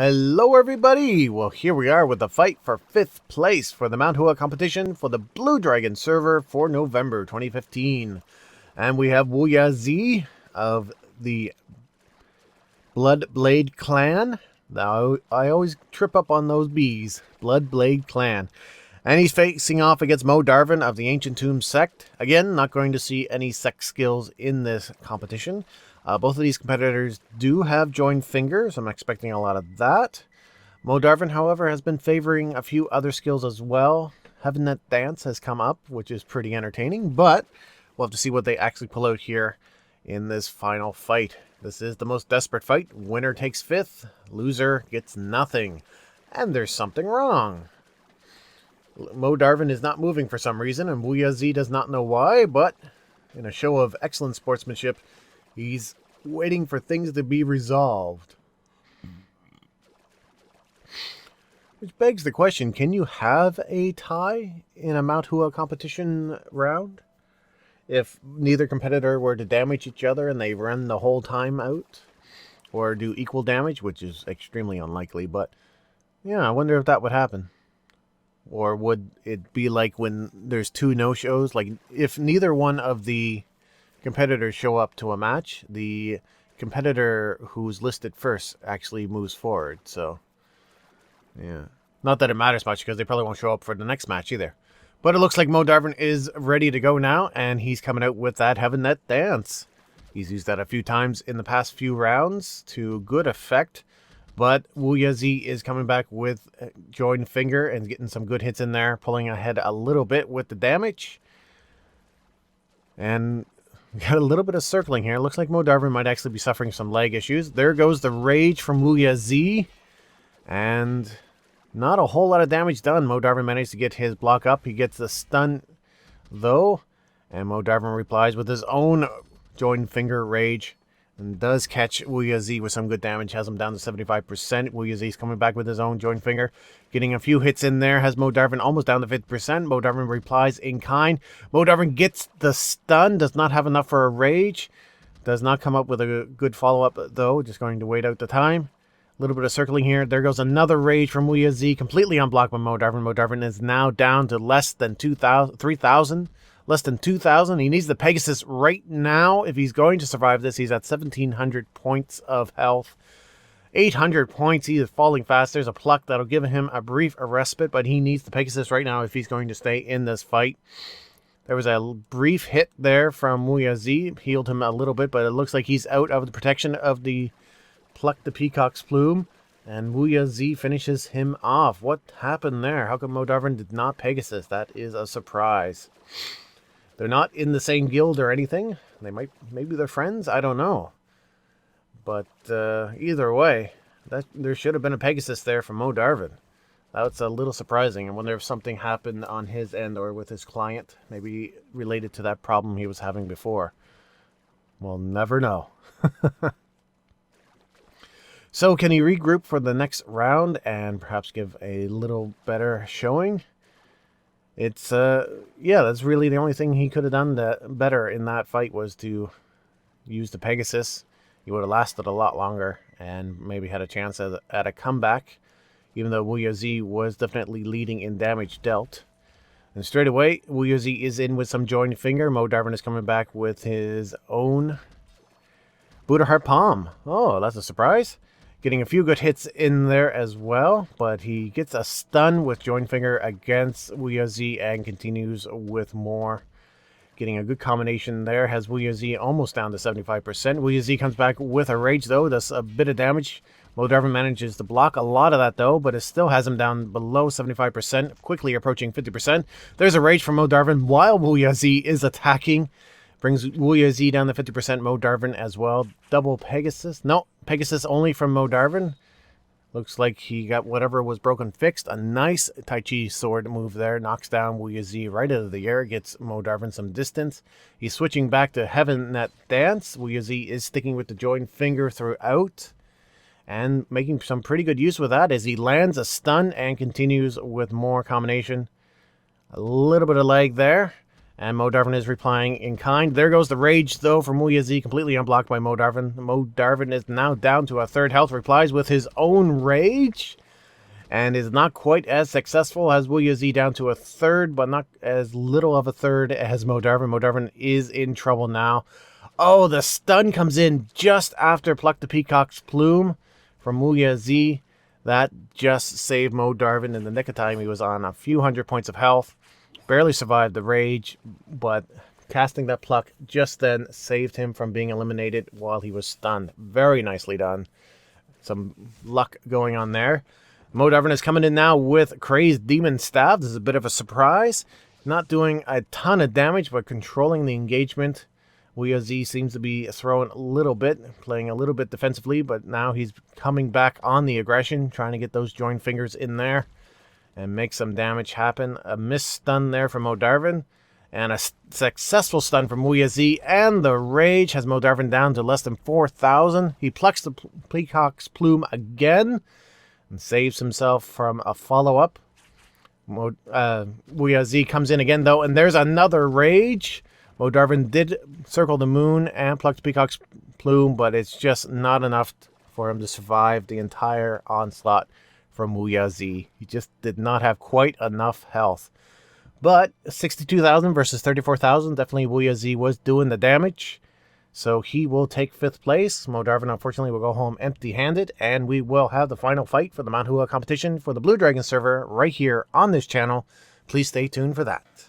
Hello everybody! Well, here we are with the fight for 5th place for the Mount Hua competition for the Blue Dragon server for November 2015. And we have WuYaZi of the Bloodblade clan. Now, I always trip up on those B's. Bloodblade clan. And he's facing off against MoDarven of the Ancient Tomb sect. Again, not going to see any sect skills in this competition. Both of these competitors do have joined fingers. So I'm expecting a lot of that. MoDarven, however, has been favoring a few other skills as well. Heaven Net Dance has come up, which is pretty entertaining. But we'll have to see what they actually pull out here in this final fight. This is the most desperate fight. Winner takes 5th. Loser gets nothing. And there's something wrong. MoDarven is not moving for some reason, and WuYaZi does not know why, but in a show of excellent sportsmanship, he's waiting for things to be resolved. Which begs the question, can you have a tie in a Mount Hua competition round? If neither competitor were to damage each other and they run the whole time out? Or do equal damage, which is extremely unlikely, but yeah, I wonder if that would happen. Or would it be like when there's 2 no-shows? Like, if neither one of the competitors show up to a match, the competitor who's listed first actually moves forward. So, yeah. Not that it matters much, because they probably won't show up for the next match either. But it looks like MoDarven is ready to go now, and he's coming out with that Heaven Net Dance. He's used that a few times in the past few rounds to good effect. But WuYaZi is coming back with joined finger and getting some good hits in there, pulling ahead a little bit with the damage. And we got a little bit of circling here. Looks like MoDarven might actually be suffering some leg issues. There goes the rage from WuYaZi. And not a whole lot of damage done. MoDarven managed to get his block up. He gets the stun, though. And MoDarven replies with his own joined finger rage. And does catch WuYaZi with some good damage. Has him down to 75%. WuYaZi's coming back with his own joint finger. Getting a few hits in there. Has MoDarven almost down to 50%. MoDarven replies in kind. MoDarven gets the stun. Does not have enough for a rage. Does not come up with a good follow-up, though. Just going to wait out the time. A little bit of circling here. There goes another rage from WuYaZi. Completely unblocked by MoDarven. MoDarven is now down to less than 3,000. Less than 2,000. He needs the Pegasus right now. If he's going to survive this, he's at 1,700 points of health. 800 points. He is falling fast. There's a pluck that'll give him a brief respite, but he needs the Pegasus right now if he's going to stay in this fight. There was a brief hit there from WuYaZi. Healed him a little bit, but it looks like he's out of the protection of the Pluck the Peacock's Plume. And WuYaZi finishes him off. What happened there? How come MoDarven did not Pegasus? That is a surprise. They're not in the same guild or anything. Maybe they're friends. I don't know. But either way, there should have been a Pegasus there from MoDarven. That's a little surprising. I wonder if something happened on his end or with his client, maybe related to that problem he was having before. We'll never know. So can he regroup for the next round and perhaps give a little better showing? It's, yeah, that's really the only thing he could have done better in that fight was to use the Pegasus. He would have lasted a lot longer and maybe had a chance at a comeback, even though WuYaZi was definitely leading in damage dealt. And straight away, WuYaZi is in with some joined finger. MoDarven is coming back with his own Buddha Heart Palm. Oh, that's a surprise. Getting a few good hits in there as well, but he gets a stun with joined finger against WuYaZi and continues with more. Getting a good combination there, has WuYaZi almost down to 75%. WuYaZi comes back with a rage though, does a bit of damage. MoDarven manages to block a lot of that though, but it still has him down below 75%, quickly approaching 50%. There's a rage from MoDarven while WuYaZi is attacking. Brings WuYaZi down to 50%. MoDarven as well. Double Pegasus. No, Pegasus only from MoDarven. Looks like he got whatever was broken fixed. A nice Tai Chi sword move there. Knocks down WuYaZi right out of the air. Gets MoDarven some distance. He's switching back to Heaven Net Dance. WuYaZi is sticking with the joined finger throughout. And making some pretty good use with that as he lands a stun and continues with more combination. A little bit of lag there. And MoDarven is replying in kind. There goes the rage, though, from WuYaZi, completely unblocked by MoDarven. MoDarven is now down to a third health, replies with his own rage, and is not quite as successful as WuYaZi, down to a third, but not as little of a third as MoDarven. MoDarven is in trouble now. Oh, the stun comes in just after Pluck the Peacock's Plume from WuYaZi. That just saved MoDarven in the nick of time. He was on a few hundred points of health. Barely survived the rage, but casting that pluck just then saved him from being eliminated while he was stunned. Very nicely done. Some luck going on there. MoDarven is coming in now with Crazed Demon Staff. This is a bit of a surprise. Not doing a ton of damage, but controlling the engagement. WuYaZi seems to be throwing a little bit, playing a little bit defensively, but now he's coming back on the aggression, trying to get those joint fingers in there and make some damage happen. A missed stun there from MoDarven, and a successful stun from WuYaZi, and the rage has MoDarven down to less than 4,000. He plucks the Peacock's Plume again and saves himself from a follow-up. WuYaZi comes in again, though, and there's another rage. MoDarven did circle the moon and pluck the Peacock's Plume, but it's just not enough for him to survive the entire onslaught from WuYaZi. He just did not have quite enough health. But 62,000 versus 34,000, definitely WuYaZi was doing the damage. So he will take 5th place. MoDarven, unfortunately, will go home empty-handed, and we will have the final fight for the Mount Hua competition for the Blue Dragon server right here on this channel. Please stay tuned for that.